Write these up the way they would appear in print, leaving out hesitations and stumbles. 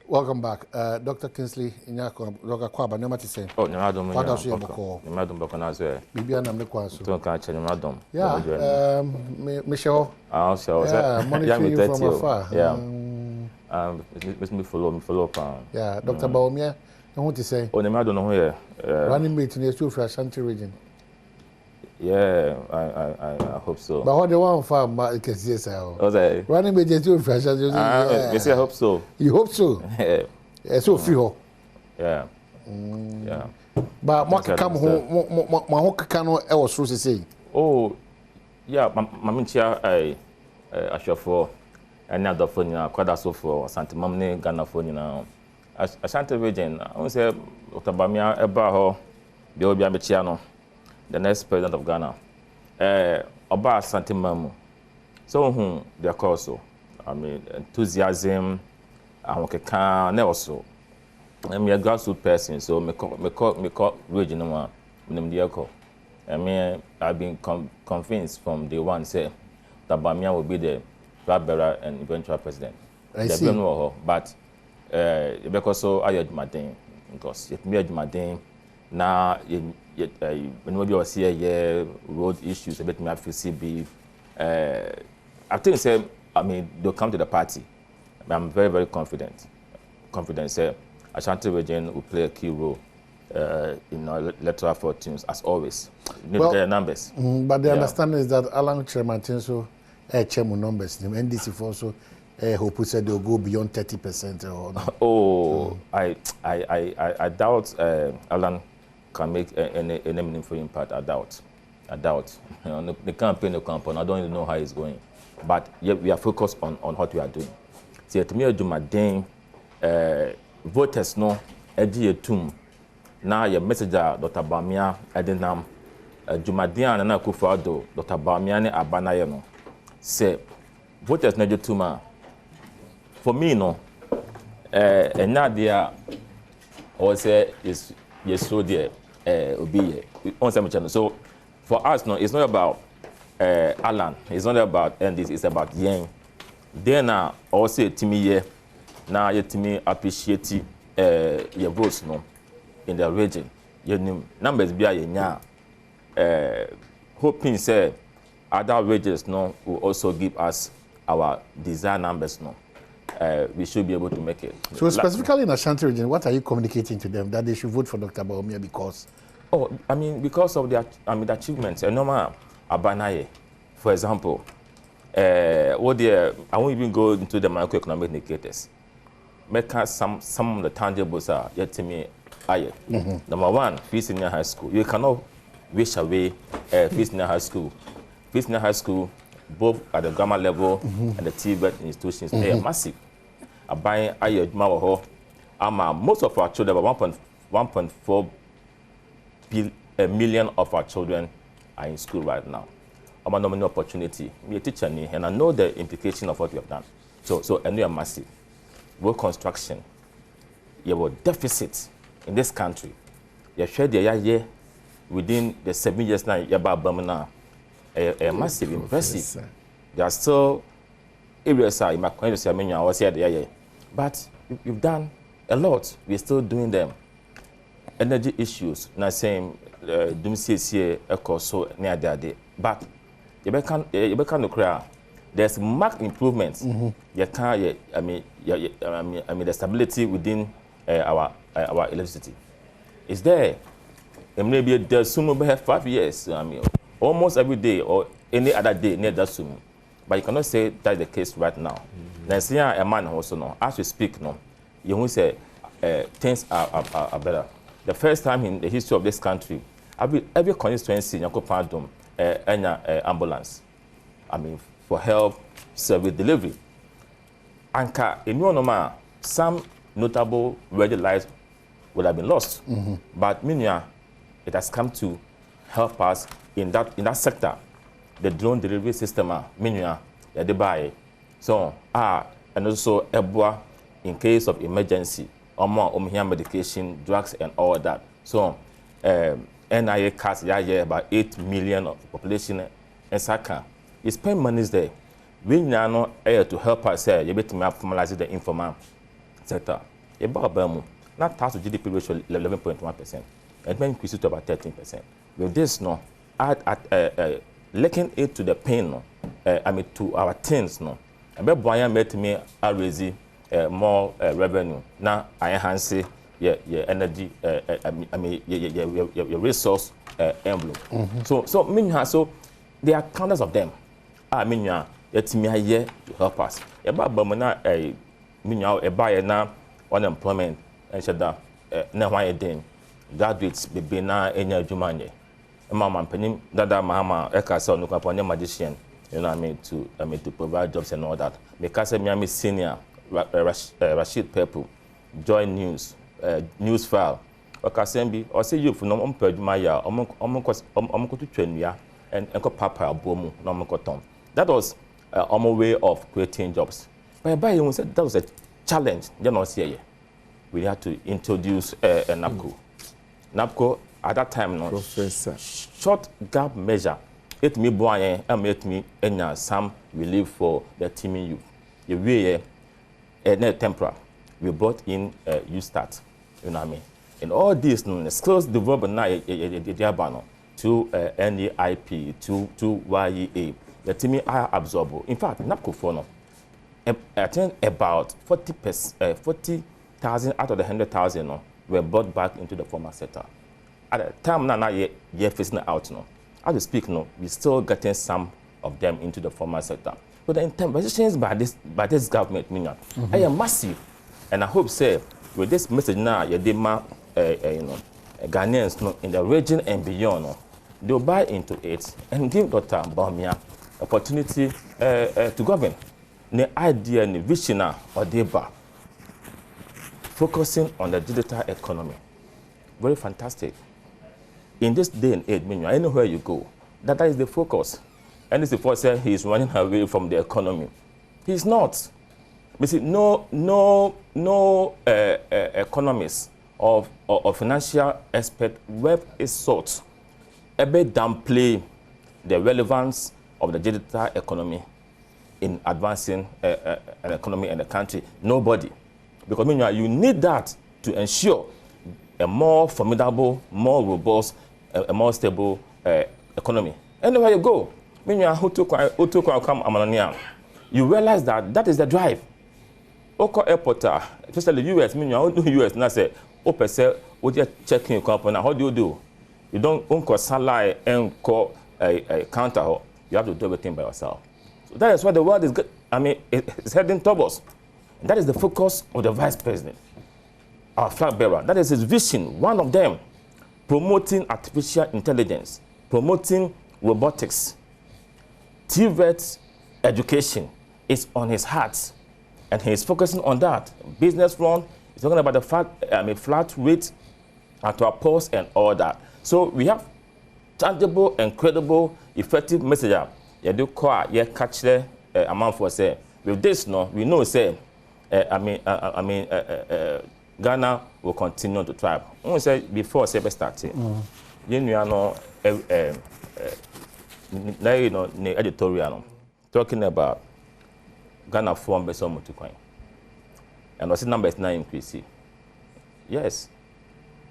Welcome back. Dr. Kingsley, Inyako, Dr. Kwaba, no matter say. Oh, Adom, what else you call? Adom Bocanazo. Bibiana Mekwaso. Don't catch Adom. Yeah, Michelle. I'll show. Yeah, monitoring you from afar. Yeah. Me follow. Yeah, Dr. Baumia, I want to say. Oh, I don't know where. Running mate in the South Ashanti region. Yeah, I hope so. But what the one farm can see, sir. Running mate in the South Ashanti. I hope so. You hope so? Yeah. So few. Yeah. Yeah. But what come home? My cano was supposed to say. Oh, yeah. My mincha I shall for another phone. Quite so for Santa Mamne Ghana phone now. Ashanti region. I want to say Otabamia Ebaho, the Obiamichiano. The next president of Ghana, Oba Santimamu. So they are called enthusiasm, and also I'm a grassroots person, so me call regional one. I've been convinced from day one say that Bamia will be the flag bearer and eventual president. I see. But because so I had my thing, because it made my thing now. When we see road issues, a bit me have to see I think they'll come to the party. I'm very, very confident. Say Ashanti region will play a key role in our electoral fortunes as always. You need to get your numbers. But the understanding is that Alan Chairman so chairman numbers. The NDC also hope said they'll go beyond 30% or not. Oh, I doubt Alan can make any meaningful impact. I doubt. The campaign, I don't even know how it's going. But yeah, we are focused on what we are doing. See, to me, Jumadin, voters know, Eddie Tum. Now, your message, Dr. Bamia, Edenam, Jumadin, and Akufado, Dr. Bamia, Abanayano. Say, voters know Tuma. For me, no, and now they are also is yes, so dear. So for us, no, it's not about Alan. It's not about Endis. It's about Yang. Then now also to me, now you to me appreciate your votes, no, in the region. Your numbers be a hoping say other regions, no, will also give us our desired numbers, no. We should be able to make it. So specifically in Ashanti region, what are you communicating to them that they should vote for Dr. Baumia because? Oh, because of the achievements. Normal Abanaye, for example, I won't even go into the macroeconomic indicators. Make some of the tangibles are yet to me. Number one, fees in your high school. You cannot wish away fees in your high school. Fees in your high school, both at the grammar level and the TVET institutions, they are massive. Buying most of our children, about 1.4 million of our children are in school right now. I'm a nominal opportunity. I'm a teacher, and I know the implication of what we have done. So and we are massive. Road construction, you have deficits in this country. You share the year within the 7 years now. You have a massive, impressive. There are still areas in my country. I was here, but we've done a lot. We're still doing them. Energy issues, not saying here, so near that. But you can't cry. There's marked improvements. You can't. The stability within our electricity is there. And maybe there's soon will have 5 years. Almost every day or any other day near that soon. But you cannot say that's the case right now. There's a man also no. As we speak, no, you will say things are better. The first time in the history of this country, every constituency, Badwam ambulance. For help, service delivery. And some notable red lights would have been lost. But it has come to help us in that sector. The drone delivery system, they buy. So, and also Ebola in case of emergency, or more medication, drugs, and all that. So, NIA cuts about 8 million of the population in Saka. You spend money there. We now to help us say you better formalize the informal sector. About Bamu, not tax to GDP ratio 11.1%, and then increase it to about 13%. With this, no, add linking it to the pain, no, to our things, no, and Brian made me raise more revenue. Now I enhance your energy, your resource envelope. So meanwhile, so there are countless of them. I mean, it's me here to help us. About Bamana, meanwhile, a buyer now unemployment and said that now why then graduates be now in your Jumanye. Mama Penny, Dada Mama, Eka son, look upon your magician, you know, to provide jobs and all that. Because Miami senior Rashid Purple, Joy News, news file. Okasembi, or say you for no Maya, to train ya and Papa Bomu, no. That was our way of creating jobs. But by you said that was a challenge. You know, we had to introduce NAPCO. NAPCO at that time, no, Professor, short gap measure. It me boy and make me some relief for the teaming youth. You way temporary. We brought in start. You know what I mean? And all this, skills development now to NEIP, to YEA. The team are absorbable. In fact, NAPCO for no, I think about 40,000 out of the 100,000 were brought back into the formal sector. At the time now you're facing out no. As we speak no, we're still getting some of them into the formal sector. But the interventions by this government are massive, and I hope say with this message now, you demand Ghanaians in the region and beyond, they'll buy into it and give Dr. Bawumia opportunity to govern. The idea and the vision or deba focusing on the digital economy. Very fantastic. In this day and age, anywhere you go, that is the focus. And this before say he is running away from the economy. He's not. You see, no economist or financial expert web is sought ever downplay the relevance of the digital economy in advancing an economy in the country. Nobody. Because you need that to ensure a more formidable, more robust, a more stable economy. Anywhere you go, you realize that is the drive. Oko airport, especially the US, US now say, what you checking your company, how do? You don't call salary and call a counter, you have to do everything by yourself. So that is why the world is good. It's heading towards. And that is the focus of the Vice President, our flag bearer. That is his vision, one of them, promoting artificial intelligence, promoting robotics. TVET education is on his heart, and he is focusing on that. Business front, he's talking about the flat rate at our post and all that. So we have tangible and credible, effective message. You do call, you catch the amount for say. With this, no, we know say. Ghana will continue to thrive. I say before Sebe started, you know, editorial talking about Ghana form Badwam Mpensenpensenmu, and also number is now increasing. Yes,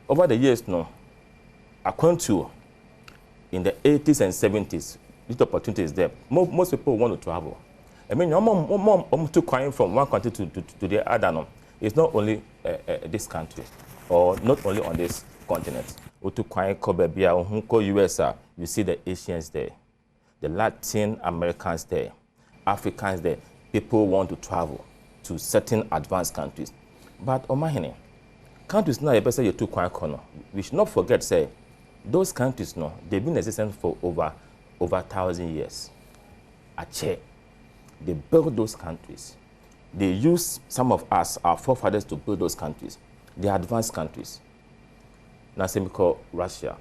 over the years, no, according to in the 80s and 70s, this opportunity is there. Most people want to travel. To coin from one country to the other. No, it's not only this country, or not only on this continent. To coin US, you see the Asians there, the Latin Americans there, Africans there. People want to travel to certain advanced countries. But countries now, you to coin. We should not forget, say, those countries, no, they've been in existence for over 1,000 years. They built those countries. They use some of us, our forefathers, to build those countries. They are advanced countries. Now, we call Russia,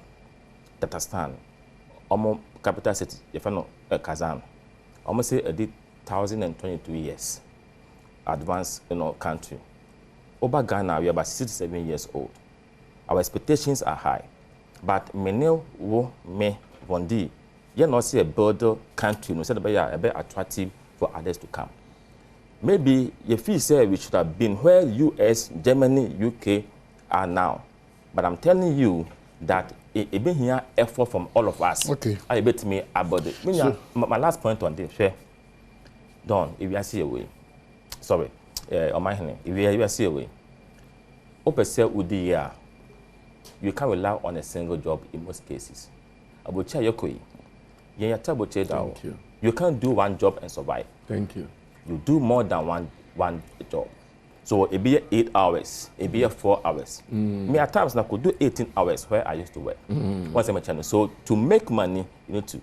Tatarstan, capital city, Kazan. Almost say 1,022 years. Advanced, country. Over Ghana, we are about 67 years old. Our expectations are high, but many will me one day. You not see a border country, no, said a bit attractive for others to come. maybe you feel say we should have been where US, Germany, UK are now. But I'm telling you that it been here effort from all of us. Okay. I bet me about it. So, my last point on this, share. Don, if you are see away. Sorry, on my hand, if you are see away. Open say Udia, you can't rely on a single job in most cases. Abucha Yokoi. Thank you. You can't do one job and survive. Thank you. You do more than one job. So it be 8 hours, it be 4 hours. Me at times I could do 18 hours where I used to work. Once I'm a channel. So to make money, you need to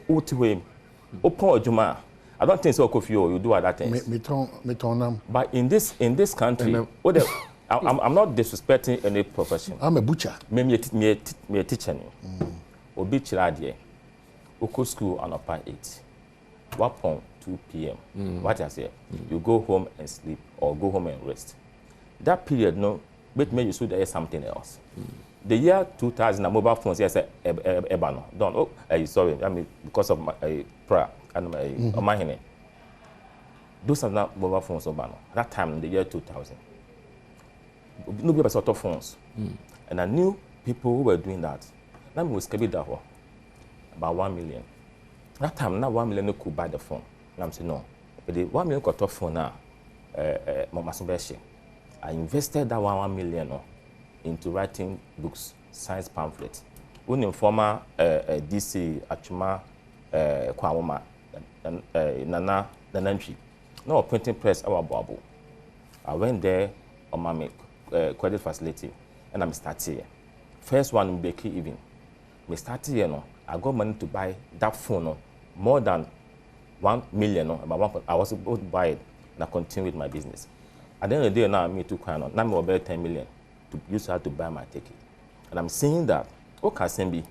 open Juma. I don't think so coffee you do other things. But in this country, I'm not disrespecting any profession. I'm a butcher. Me a teacher. Obi chiradiye. Oko school on upper 8. 1.2 p.m. What I say? You go home and sleep or go home and rest. That period, no, but maybe you should do something else. The year 2000, mobile phones, yes, ebano. Don't. Oh, sorry. I mean, because of my prayer and my hand. Those are not mobile phones, obano. That time, in the year 2000, nobody was sort of phones, and I knew people who were doing that. Now we was that about 1 million. That time, now 1 million could buy the phone. And I'm saying no. But the 1 million got off phone now. I invested that 1 million into writing books, science pamphlets. When in former DC Achuma Kwamoma Nana Nananchi. No printing press our bubble. I went there on my credit facility and I'm starting here. First one in Becky even. Me started here no. I got money to buy that phone more than 1 million. About I was able to buy it and I continue with my business. At the end of the day now me too kind of now me about 10 million to use her to buy my ticket. And I'm seeing that can be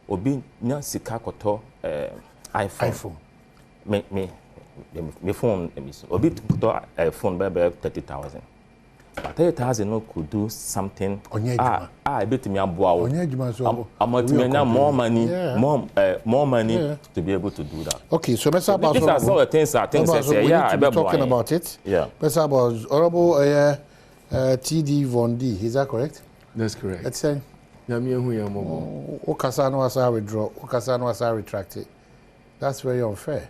obi nya sika koto iPhone. Me phone obi koto phone by 30,000. But 30,000 no could do something. I bet me I'm more money, more money to be able to do that. Okay, so let's about these are some of the things I think say, yeah, I bet talking about it. Yeah. Let's about Honorable TD Von D. Is that correct? That's correct. Let's say. Okasano asa withdraw. Okasano asa retract it. That's very unfair.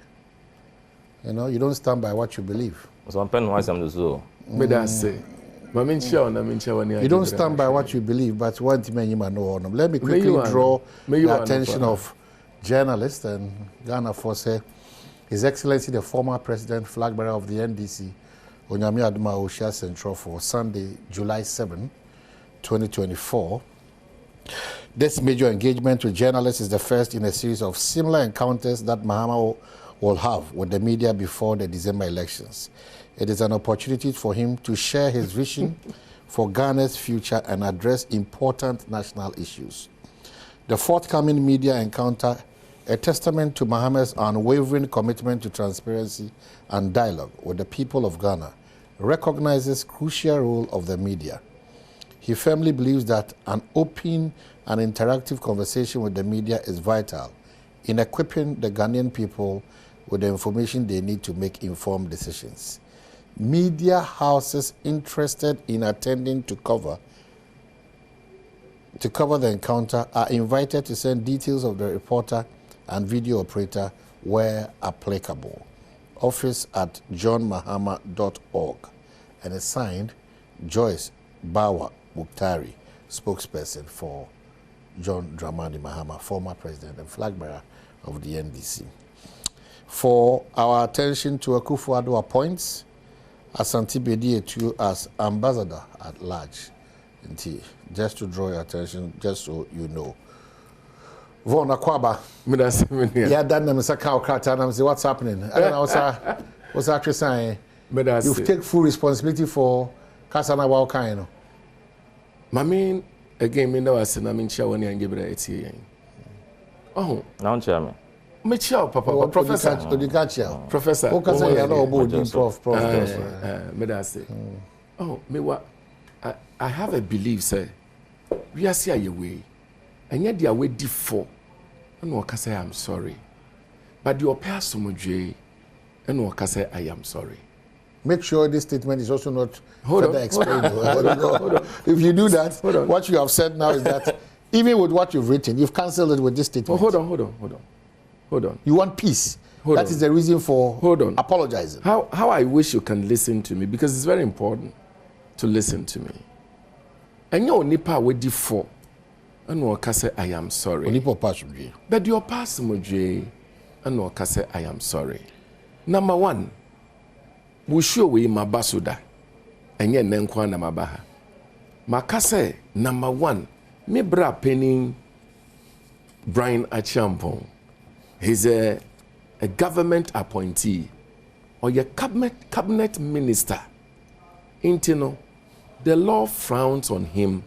You know, you don't stand by what you believe. So I'm penning wise I'm the zoo. But that's say. You don't stand by what you believe, but one thing you might know. Let me quickly draw the attention of journalists and Ghana for say, His Excellency the former President, flag bearer of the NDC, Onyame Adom Oshia Central for Sunday, July 7, 2024. This major engagement with journalists is the first in a series of similar encounters that Mahama will have with the media before the December elections. It is an opportunity for him to share his vision for Ghana's future and address important national issues. The forthcoming media encounter, a testament to Mahama's unwavering commitment to transparency and dialogue with the people of Ghana, recognizes crucial role of the media. He firmly believes that an open and interactive conversation with the media is vital in equipping the Ghanaian people with the information they need to make informed decisions. Media houses interested in attending to cover the encounter are invited to send details of the reporter and video operator where applicable. Office at johnmahama.org and is signed Joyce Bawa Muktari, spokesperson for John Dramani Mahama, former president and flag bearer of the NDC. For our attention to Akufo-Addo appoints Asante Bedi as ambassador at large. Just to draw your attention, just so you know. Von Akwaba. Yeah, done them Sakao Krata and say what's happening. I don't know what's actually saying. You take full responsibility for Kasana Waukaino. Mami again me know as na me nchia woni angebra etie. Oh, now chairman. Me chia papa professor. Professor. O kasa ya no obo di prof. Me da say. Oh, me wa I have a belief say we are see a way. Enye dia we di for. No kasa I am sorry. But the opia somodwe and no kasa I am sorry. make sure this statement is also not further explained. If you do that, what you have said now is that even with what you've written, you've cancelled it with this statement. Hold on. You want peace. That is the reason for apologizing. How I wish you can listen to me, because it's very important to listen to me. And your nipa we default. And no say I am sorry. But your person and no say I am sorry. Number one, we show we mabasuda. And yet nenkwa na mabaha. Makase number one, me bra penning Brian Achampong. He's a government appointee or a cabinet minister. Intino, the law frowns on him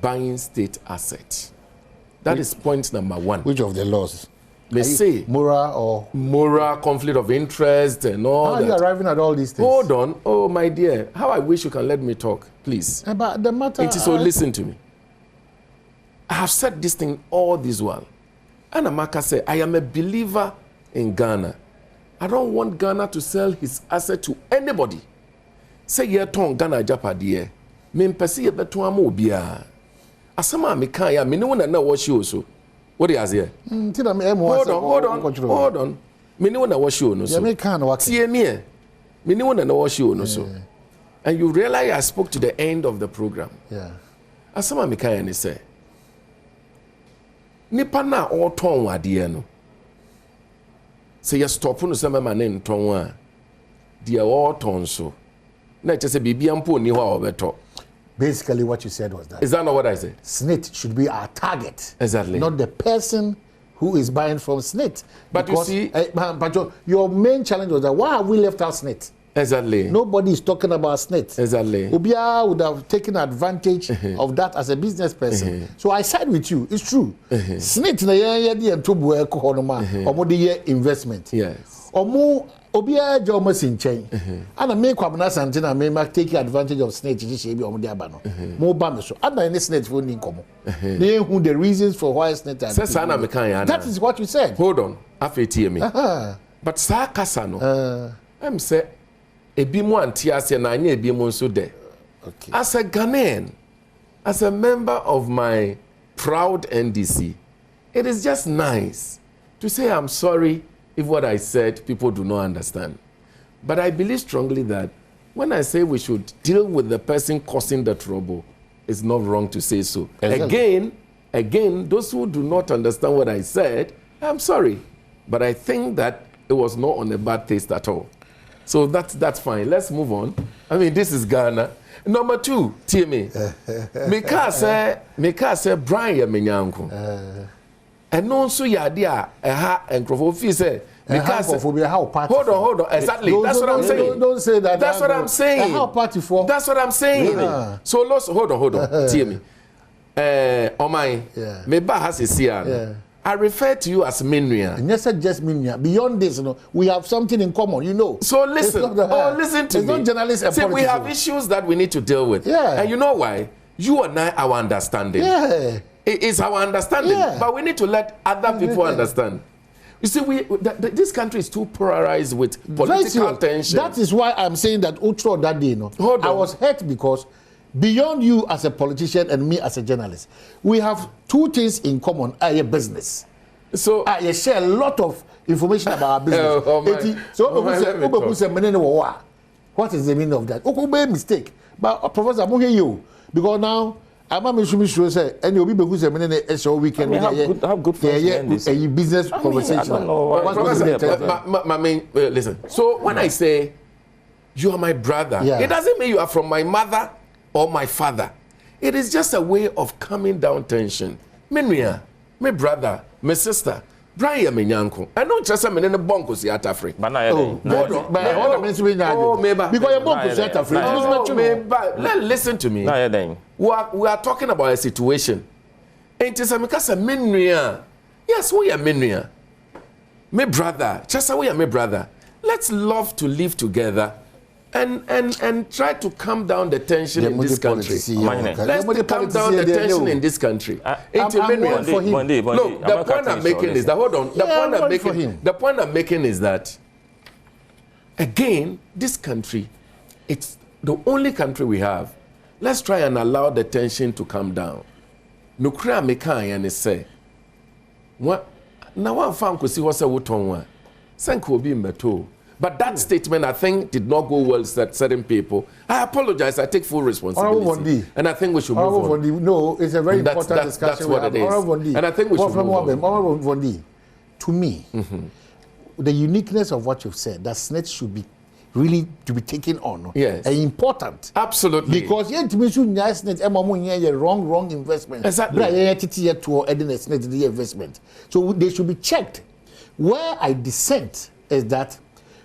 buying state assets. That is point number one. Which of the laws? Let's say moral conflict of interest and all that. How are you arriving at all these things? Hold on. Oh, my dear. How I wish you can let me talk, please. But the matter... It is so listen to me. I have said this thing all this while. And Amaka said, I am a believer in Ghana. I don't want Ghana to sell his asset to anybody. Say, ye ton Ghana Japadiye. Me mpesi ye beto amo biya. Asama me kan ya, me no na wash you also. What do you say? Hold on. Me no na wash you no so. Me kan wa. See me. Me no na wash you no so. And you realize I spoke to the end of the program. Yeah. Asama me kan ya ni say. Nipa na o ton wade no. Say you stop no say me ma ne ton wa. Dia o ton so. Na che say bibia mpo ni ho a obeto. Basically, what you said was that. Is that not what I said? SNIT should be our target. Exactly. Not the person who is buying from SNIT. But because, you see... but your main challenge was that why have we left out SNIT? Exactly. Nobody is talking about SNIT. Exactly. Ubia would have taken advantage of that as a business person. So I side with you. It's true. SNIT na investment. Yes. Obia Joma Sinchen. And I make Kwabna Santina may take advantage of snake to shape your Diabano. More bamiso. And any snake for income. They who the reasons for why snake. That is what you said. Hold on. After me. But Sakasano. I'm say a bimo and tias and I need a bimo so there. As a Ghanaian, as a member of my proud NDC, it is just nice to say I'm sorry if what I said people do not understand. But I believe strongly that when I say we should deal with the person causing the trouble, it's not wrong to say so. Exactly. Again, those who do not understand what I said, I'm sorry. But I think that it was not on a bad taste at all. So that's fine. Let's move on. I mean, this is Ghana. Number two, TMA. Meka say Brian Menyanko. And also yadia and Crofo say because hold on. Exactly. That's what I'm saying. Don't say that. That's what I'm saying. How party for? That's what I'm saying. So let's hold on. Hear me. Me ba has a I refer to you as Minria. And yes, just Minria. Beyond this, we have something in common, So listen. Listen to me. It's not journalists and politics. We have issues that we need to deal with. Yeah. And you know why? You and I, our understanding. Yeah. It's our understanding, but we need to let other people understand. You see, this country is too polarized with political tension. That is why I'm saying that Utro that day, I was hurt because beyond you as a politician and me as a journalist, we have two things in common: our business. So I share a lot of information about our business. What is the meaning of that? Okay, mistake, but Professor, I'm hear you because now. I'm not sure say and you'll be who's a minute extra weekend. Have good friends. A business conversation. I don't know. Listen. So when I say you are my brother, it doesn't mean you are from my mother or my father. It is just a way of calming down tension. Minria, my brother, my sister. Brian Menyanko. I don't just mean in the bonko si atafri. Because your bonko si atafri. Listen to me. We are talking about a situation. And it is a Minria. Yes, we are Minria. My brother, just we are my brother. Let's love to live together. And try to calm down the tension in this country. Let's calm down the tension in this country. Look, the point I'm making is that, hold on, the point I'm making is that, again, this country it's the only country we have. Let's try and allow the tension to come down. Nukra mekan and say, what now one fan could see what's a wotonwa. Sanko be meto. But that statement, I think, did not go well with certain people. I apologize. I take full responsibility. And I think we should move on. No, it's a very important discussion. That's what it is. And I think we should move on. To me, the uniqueness of what you've said, that snitch should be really to be taken on. Yes. And important. Absolutely. Because wrong investment. Exactly. Investment. So they should be checked. Where I dissent is that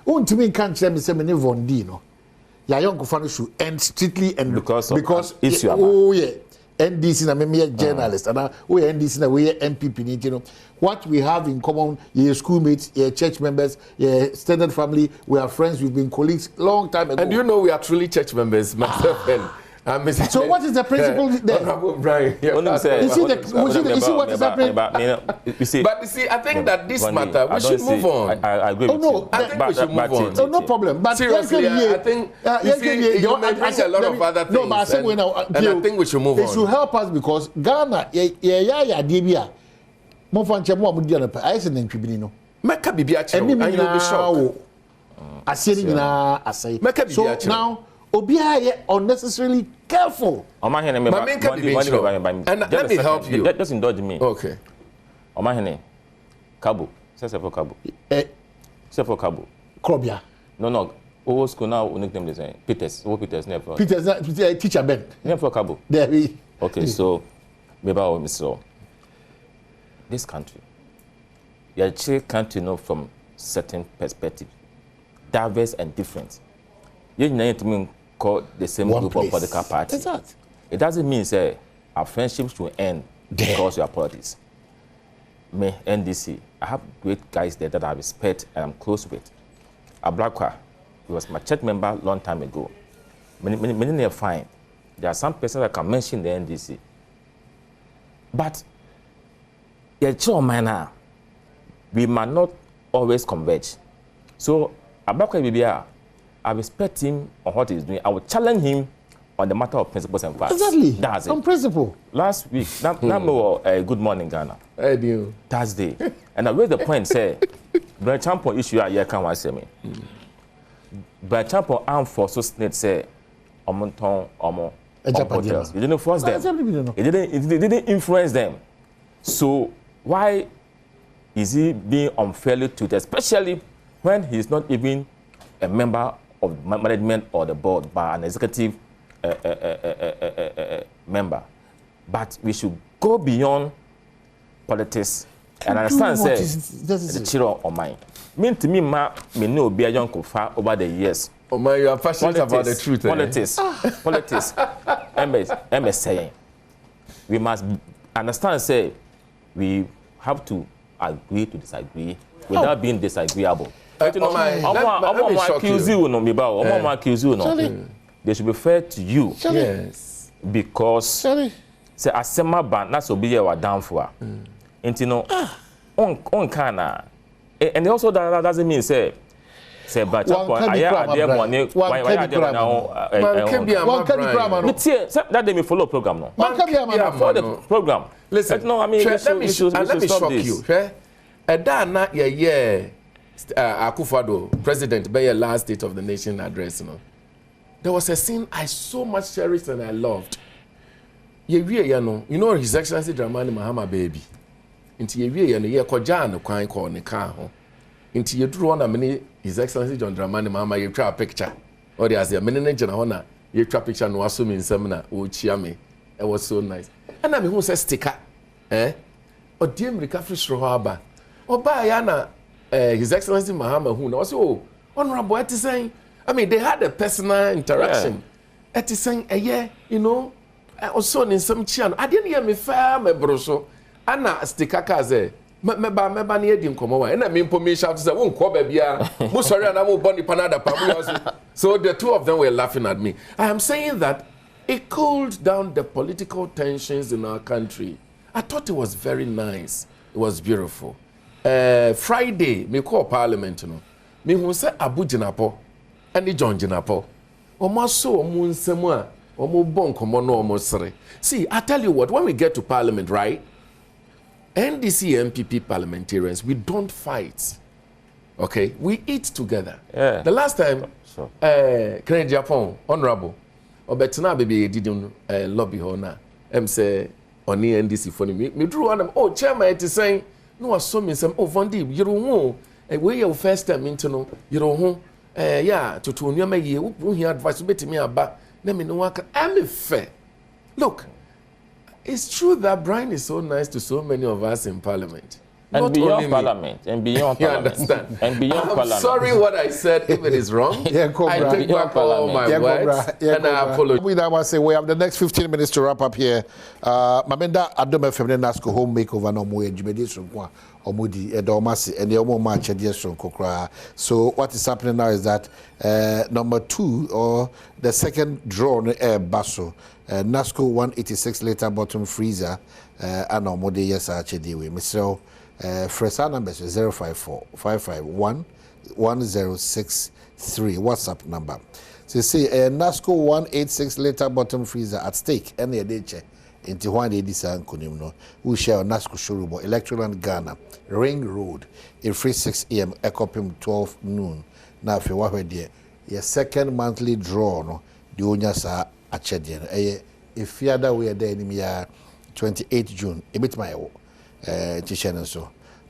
untimi kan kire me say me ne vondi no ya young kufano should end strictly and because issue NDC na me journalist and we NDC na we MPP ni you know what we have in common, your schoolmates, your church members, your standard family, we are friends, we've been colleagues long time ago. And you know we are truly church members, myself and so what is the principle there? Brian, you see what is happening? You see, I think that this matter, we should move on. I agree with you. I think we should move on. So no problem. But seriously, I think you may bring a lot of other things. No, but I think we should move on. It should help us because Ghana, DBA, Mofanchemo Mudiana, I said in Tribunino. Meka Bibiacho, and you'll be shocked. I said I say. So now, Obia unnecessarily careful. And let me help you. That doesn't indulge me. Okay. Omahene, Cabo. Say for Cabo. Say for Cabo. Krobia. No. Old school now, we nickname the same. Peters. Peters never. Peters, teacher Ben. Never for Cabo. There we. Okay, so maybe I will miss this country. You actually can't know from certain perspective, diverse and different. You need to call the same group of political parties. Exactly. It doesn't mean say our friendship should end because we are politics. Me, NDC, I have great guys there that I respect and I'm close with. Ablakwa, he was my church member long time ago. Many are fine. There are some persons that can mention the NDC. But we might not always converge. So Ablakwa Bibia, I respect him on what he's doing. I will challenge him on the matter of principles and facts. Exactly. That's it. On principle. Last week, Good Morning Ghana. I do. Thursday. And I raised the point, say, Brian Champon issue a year can one say me. Brian Champon armed forces net say, Omonton, Omo, hotels. You didn't force them. It didn't influence them. So why is he being unfairly treated, especially when he's not even a member of management or the board, but an executive member? But we should go beyond politics and understand say the children of mine. Mean to me, me know be a young kufa over the years. Oh my, you are passionate about the truth. Politics. I'm saying we must understand. Say we have to agree to disagree without being disagreeable. They should be fair to you. Yes. Because say asema ban na so be your down for. On kana. And also that doesn't mean say but that they may follow program no. The program. Listen, no, I mean let me shock you. Edana Akufo-Addo, President, by your last State of the Nation address, there was a scene I so much cherished and I loved. You know His Excellency Dramani Mahama baby. Into ye kojan kwan ko ne ka ho. Into ye duru na many His Excellency John Dramani Mahama ye twa picture. Or there as a many na ho na ye twa picture no aso me nsam na o chia me. It was so nice. And I who say sticker. O die America free shro aba. Oba ya na His Excellency Mahama who na so honorable at saying, I mean they had a personal interaction. At saying you know, also in some chian. I didn't hear me fair me broso. Ana sticker kaze. Meba na edi nkomo wa. Na me information to say won ko ba bia. Mo sorry na mo boni panada pa. So the two of them were laughing at me. I am saying that it cooled down the political tensions in our country. I thought it was very nice. It was beautiful. Friday, me call Parliament, me who say Abu Jinapo and the John Jinapo. Omaso omunsemu a omo bon komo no omo sere. See, I tell you what, when we get to parliament, right? NDC MPP parliamentarians, we don't fight. Okay? We eat together. Yeah. The last time Canadian Japan honorable Obetina baby didn't lobby hona. Say on the NDC for me drew on them. Oh, chairman it is saying no assuming some Vondi, you don't know. We your first time into no, you don't know. Yeah, to nyama ye who he advice beti me about. Let me know I'm fair. Look, it's true that Brian is so nice to so many of us in Parliament. And not beyond Parliament. And beyond you Parliament. understand? And beyond Parliament. Sorry what I said if it is wrong. Yeah, I take back all my words and I apologize. We now say we have the next 15 minutes to wrap up here. Mamenda Adom FM Nasco home makeover no more education omudi edomasi and the omo match kokra. So what is happening now is that number 2 or the second draw on air basso Nasco 186 liter bottom freezer and omode yes actually we Mr. Fresh number is 054 551 1063 WhatsApp number. So say Nasco 186 liter bottom freezer at stake any day into one day this no we share Nasco showroom Electroland Ghana Ring Road in free 6 AM Ecopim 12 noon. Now if you want there your second monthly draw no the onya sa achede if you other we there in 28 June a bit my so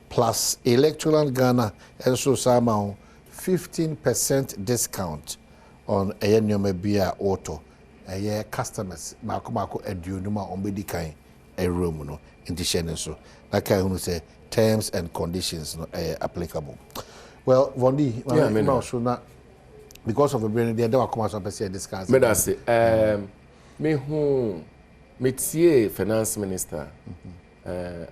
plus Electroland Ghana and so somehow 15% discount on a nyoma beer auto a customers mako edunuma on bedikan a room no in so that kind who say terms and conditions no applicable. Well, Vondi, yeah, so not because of the brain there don't come out to discuss. Me that say me who métier finance minister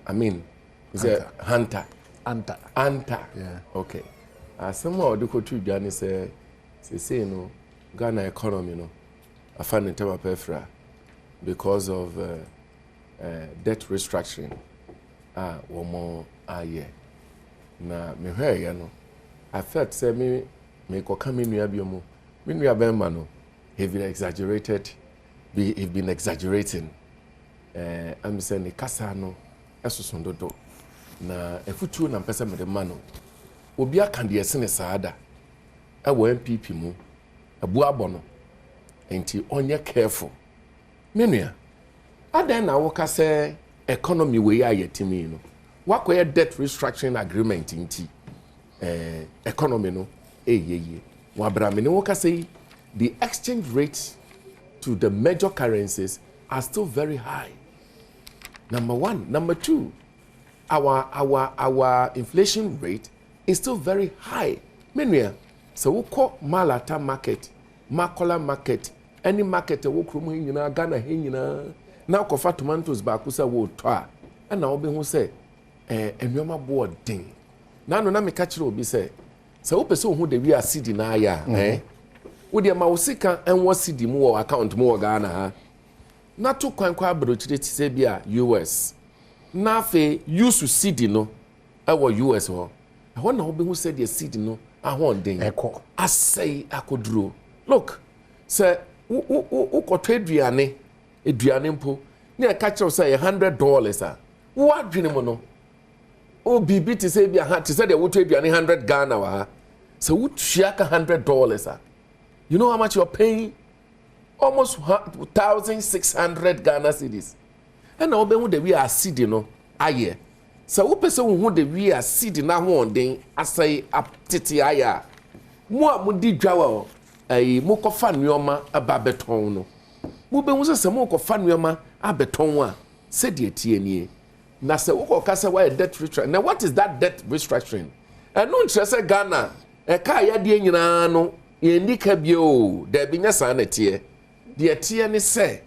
I mean is a Hunter. Yeah. Okay. Somehow the country Ghana say no Ghana economy no I find it tema pefra because of debt restructuring. One more year. Na me hwe ya no I felt say me ko come in nua biomu. Me nua bemma no have been exaggerated. Have been exaggerating. I'm saying the kasa no esosondo na efutuo na mpesa me de ma no obi aka de esene saada e wo MPP mu abu abo no enti onye careful menua adan na wo ka say economy we ya yetimi no wakoye debt restructuring agreement nti economy no eyeye wa brame ne wo ka say the exchange rates to the major currencies are still very high. Number 1. Number 2, our inflation rate is still very high. Meanwhile, so we call Malata market, Makola market, any market we krumu hinyina, Ghana hinyina. Now kofa tomatoes ba kusa wo toa. And now be who say, enwema board ding. Now no na me catch obi say, so person who de we are seed na ya, Udi ma usika enwo CD mu wo account mu wo Ghana ha. Na to kwankwa abrochire ti se bia US. Na fe use CD no e wo US ho. E ho na wo be hu se de CD no ahonden. Eko. Asai akoduro. Look, say u kotwa aduane mpo. Na e ka kire say $100 a. Wo adwene mo no. O bibi ti se bia ha ti se de wo to aduane 100 Ghana wa ha. So wo tua ka $100 a. You know how much you're paying? Almost 1,600 Ghana cedis. And now when we are seeding no aye. So who person who we are seeding na ho den asai aptiti aya. Mo amudi dwawa mo kofa nneoma aba beton no. Mo be hu se mo kofa nneoma abeton a se de tie nie. Na se wo kokasa why debt restructuring. Now what is that debt restructuring? And no interest Ghana e ka ya de nyina no yendika bio da binya sanete de tie ne se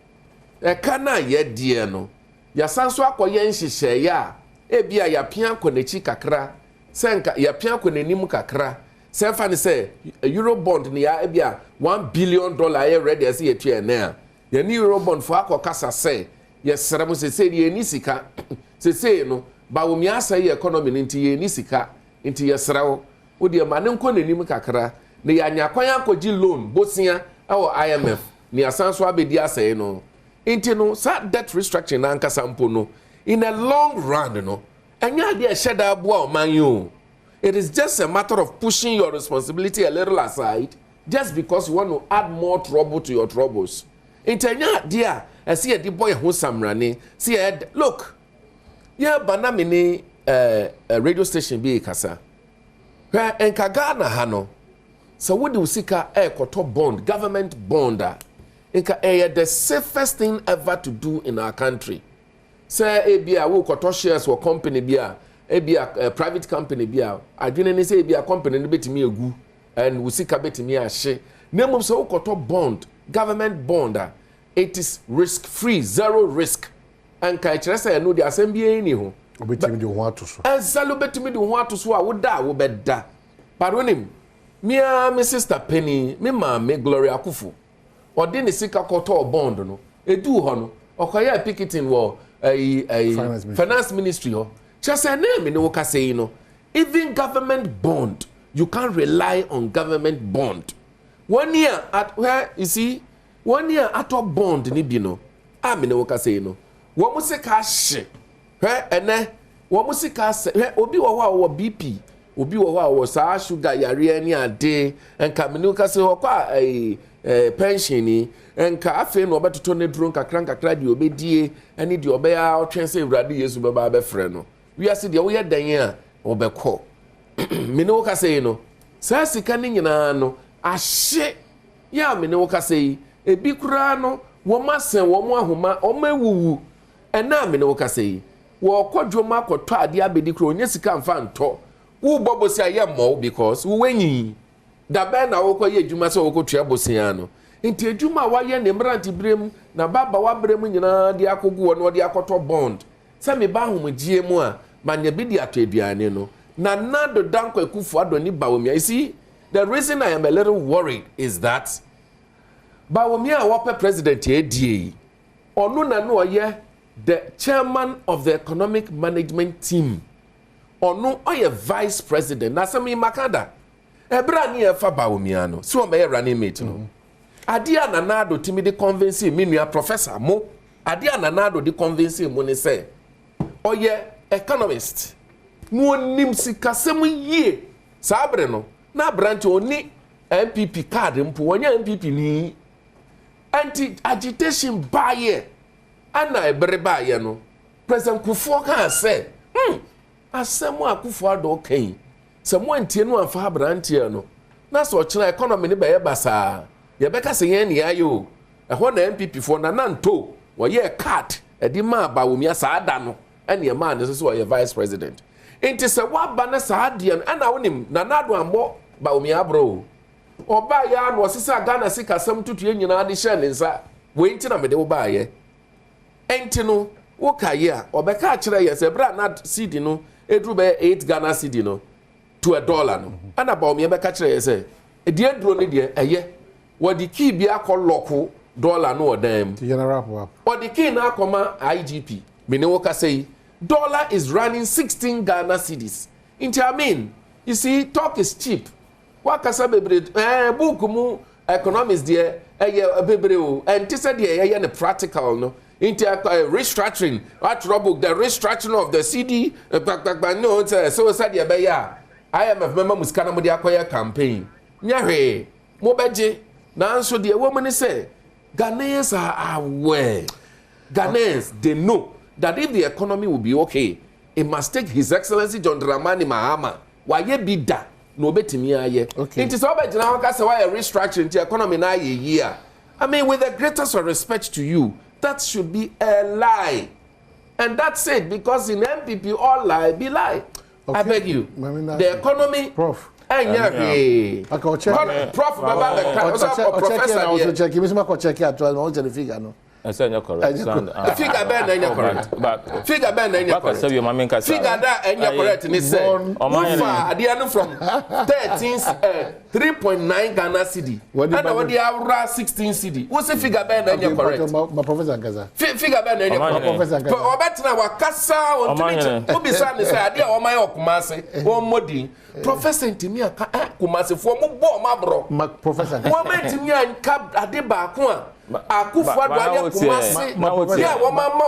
e kana ye die no ya sanso akoye nhihye ya e bia ya pia konechi kakra senka ya pia konenim kakra se fa ne se euro bond ne ya e bia $1 billion ye ready as ye tue na ya ni euro bond fo akokasa se ye srem se ye ni sika se no ba wo mi asa ye economy nti ye ni sika nti ye srewo wo de ma ne nko nenim kakra ne ya nya kwan akoji loan bosia our IMF ni asanso abedi asay no inti no sa debt restructuring na ankasa mpo no in a long run no enya de sheda aboa oman yo. It is just a matter of pushing your responsibility a little aside just because you want to add more trouble to your troubles. Intenya dia see the boy ho samrane see look yeah banamini radio station bi kasa where enkaga na ha no so what do sika koto bond government bond enka the safest thing ever to do in our country say bia wo koto shares or company bia bia private company bia adwene ni say bia company no betimi egu and we sika betimi ahye nemu so koto bond government bond it is risk free, zero risk. And Kaichesa no the assembly ni ho. Obetimi de ho atoso. Ensalo betimi de ho atoso a woda wo beda. Paronim. Me sister Penny, me me Gloria Akufu. Odi ne sika koto bond no. Edu ho no. Okoya picketing wo finance ministry ho. Chese na me no ka say no. Even government bond, you can't rely on government bond. 1 year at where you see 1 year ato bond ni bi no amene wo ka say no wo mu sika hye ene wo mu sika obi wo BP obi wo sa sugar yare ni ade enka mene wo ka say wo kwa pension ni enka afi no obetoto ne duro nkakra de obedie ene de obeya otwen say Awurade Yesu baba be frɛ no wi ase de wo ye dan a obekɔ mene wo ka say no sa sika ni nyina no ahye ya mene wo ka say ebi kura no wo masen wo mo ahoma o mawuwu ena me ne wo kasei wo kodwoma akoto ade abedi kura onye sika mfa nto wo bobosi aye mo because wo wanyi da be na wo koye adwuma se wo kotua bosia no nti adwuma wa ye ne mranti brem na baba wa brem nyina de akogu wo no de akoto bond se me ba homgie mu a manya bi de ato aduane no na nado danko akufu adoni bawomia. You see, the reason I am a little worried is that Bawomia wape president ADA onu na no ye the chairman of the economic management team onu oye vice president na sami makada ebra ni e fa Bawomia no so me running mate no adia nanado timi de convince me nua professor mo adia nanado de convince mo ne say oye economist no nim sikasem yie sabre no na branch oni MPP card mpo wonya MPP ni anti agitation baye ana ebre baye no president Kufuor kan say asemu Akufo ado kan semu antie no amfa branch no na so chira economy ne baye basa ye beka se yen ne ayo ehwo na MPP for na nanto wo ye card edi ma Bawomia saada no ene e ma ne so ye vice president enti se wa ba na saade no ana wonim na nado ambo Bawomia bro oba ya no sisa Ghana sika sam tutu nyina de hye ne nsa we nti na me de oba ye enti no wo kaye a obeka kire ye se bra na cedi no edru be 8 Ghana cedi no to $1 no ana Bawomia beka kire ye se edi edro ne de eye wodi ki bi akoloko $1 no odam general pop wodi ki na akoma IGP me ne wo ka say dollar is running 16 Ghana cedis into I mean you see talk is cheap wakasa bebre book mu economics there bebre o and said there the practical no into restructuring what book the restructuring of the CD no so said there be ya IMF member muskana mo de akoya campaign nyahwe mo beje na so there woman say Ghanaians are aware Ghanaians they know that if the economy will be okay it must take His Excellency John Dramani Mahama waye bida no betimi aye it is over gina waka say why restructuring the economy na ye year I mean with the greatest respect to you that should be a lie and that's it because in MPP all lie be lie I beg you the economy prof prof baba professor also check me some check it at all the figure no I said you're correct. Figure ben you're correct. But figure ben you're correct. Figure that and you're correct. And he said, at the end from 3.9 Ghana cedi. And what the aura 16 cedi. What's the figure ben and you're correct? My professor Gaza. Figure ben and you're correct. But Obetina Wakasa on Twitter. Who be saying this idea or my Okumase or Modi. Professor Timia Kumase for Mabro. My professor. One man Timia and Cab Adeba Kwa. Akufo-Addo Kumase ya wo mama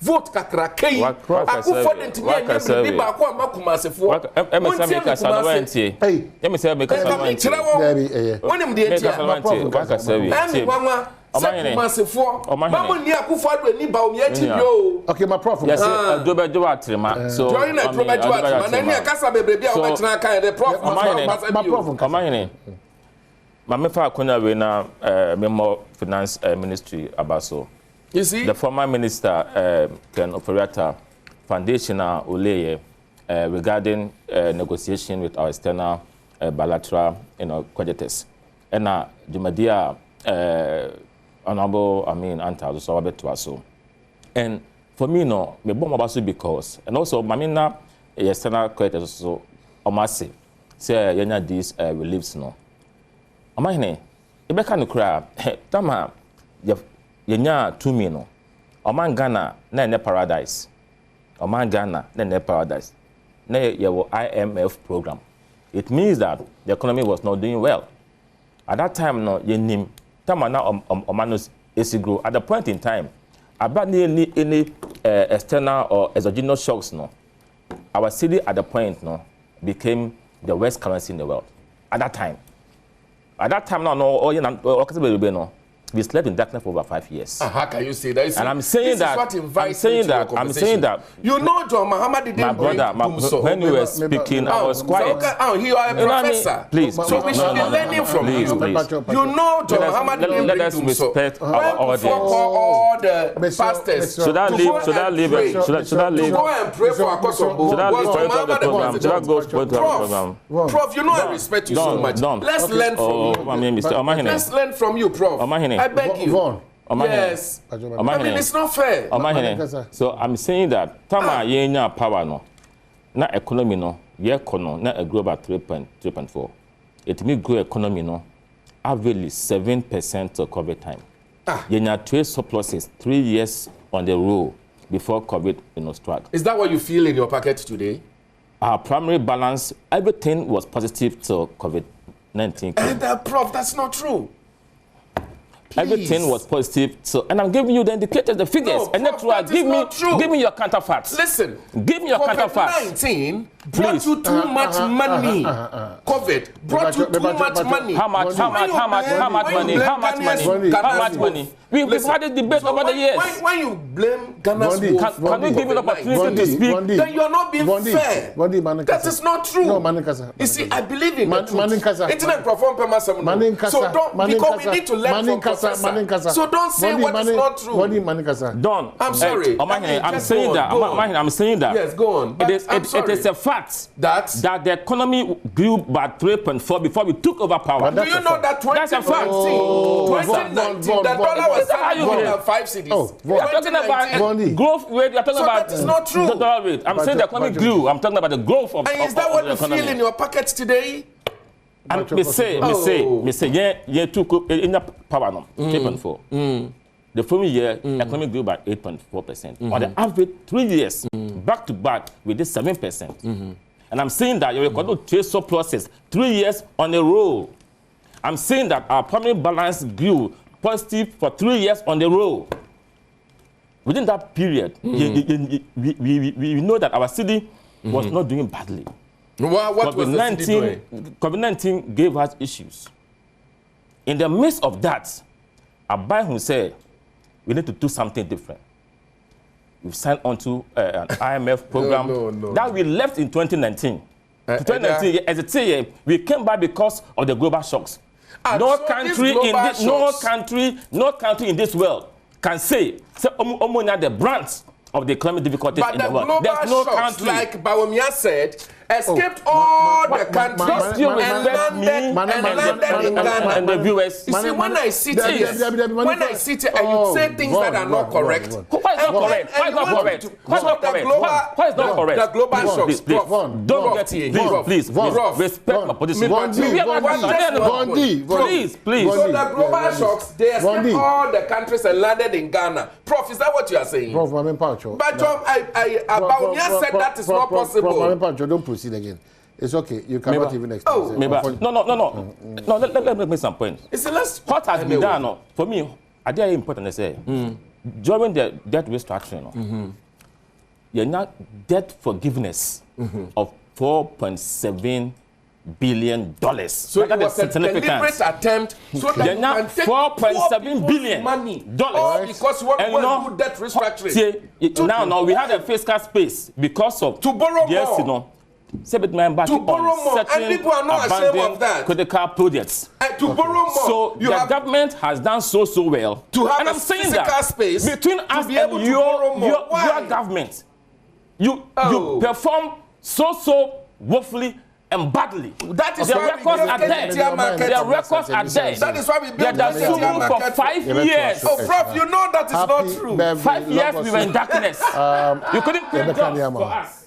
vote kakra kei Akufo de ntimi anya bi ba ko ama Kumase fo emese make kasa no wantie emese make kasa no wantie wonim de etia Kumase fo mamu ni Akufo-Addo ni ba o mi achi yo okay my prof yes adobejo atrema so join na adobejo atrema na ni kasa bebrebe a o betena kan the prof my prof omahene Mamefa Akuna we na Memo Finance Ministry Abaso. You see? The former minister Ken Operator Foundation Oleye regarding negotiation with our external bilateral creditors. And Jumadia Honorable Anta so abeto. And for me no me bomb Abaso because and also Mamina external creditors so omase say yenya these reliefs no. Amahene ebeka no kra tama yenya 2 million oman Ghana na ne paradise oman Ghana na ne paradise na yewo IMF program. It means that the economy was not doing well at that time. No yenim tama na omanos grow at the point in time about any external or exogenous shocks. No, our city at the point no became the worst currency in the world at that time. At that time, we slept in darkness for over 5 years. How can you say that? And I'm saying that. You know, John Muhammad didn't my brother, when you were speaking, I was quiet. You are a professor. Please. So we should be learning from you. You know, John Muhammad didn't let us respect our audience. All the pastors. Should I leave? Go and pray for Akosombo. Should I leave for the program? Should I go for the program? Prof, you know I respect you so much. Let's learn from you. Let's learn from you, Prof. I beg you. Yes. I mean, it's not fair. So I'm saying that Tama yenya power no, na economy no, ye kono na a grow about 3.4. It may grow economy no, averagely 7% of COVID time. Yenya trade surpluses 3 years on the row before COVID struck. Is that what you feel in your packet today? Our primary balance, everything was positive to COVID-19. And Prof, that's not true. Please. Everything was positive. So, and I'm giving you the indicators, the figures. No, and Prof, give me your counterparts. Listen. Give me your counterparts. COVID-19 brought you too much money. COVID brought you too much money. How much money? We've had a debate over the years. When you blame Ghana's can we give you an opportunity to speak? Then you're not being fair. That is not true. No, you see, I believe in the truth. Internet perform perma. So don't, because we need to learn from Professor. So don't say what is not true. Don't. I'm sorry. I'm saying that. Yes, go on. It is a fact that the economy grew by 3.4 before we took over power. Do you know that 2019, the dollar was 5 cities. We are talking about growth rate. We are talking about that is not true. The dollar rate. I'm saying the economy grew. I'm talking about the growth of the economy. And is that what you feel in your pockets today? And me say, yeah, took in the power no 3.4. The following year, economy grew by 8.4%. On the average, 3 years, back to back, we did 7%. And I'm saying that you record to trade surpluses 3 years on a row. I'm saying that our primary balance grew positive for 3 years on the row. Within that period, we know that our city was not doing badly. What was the city doing? COVID-19 gave us issues. In the midst of that, Abai who said, we need to do something different. We've signed on to an IMF program that we left in 2019. 2019, as a year, we came back because of the global shocks. No country in this world can say the brunt of the economic difficulties in the world. There's no country. Like Bawumia said, escaped all the countries and landed in Ghana. And the viewers. You see, when I sit here and you say things that are not correct. Why is not correct? Why is not correct? Why is not correct? Why is not correct? The global shocks. Don't get here. Please, respect my position. Please. So the global shocks, they escaped all the countries and landed in Ghana. Prof, is that what you are saying? Prof, but Badwam said that is not possible. Prof, don't proceed again. It's okay. You cannot even explain. No. Let me make some points. What has been done for me? I think it's important to say during the debt restructuring, you're not debt forgiveness of $4.7 billion. So it was a deliberate attempt so that you can take $4.7 billion money because you want to do debt restructuring. Now we have a fiscal space because of to borrow more. To borrow more, and people are not ashamed of that. Critical projects. To borrow more. So the government has done so well. To have and I'm saying that space between us and your government, you perform so woefully and badly. That is why records are there. Their records are there. That is why we built the Sumu for 5 years. Oh, Prof, you know that is not true. 5 years we were in darkness. You couldn't create jobs for us.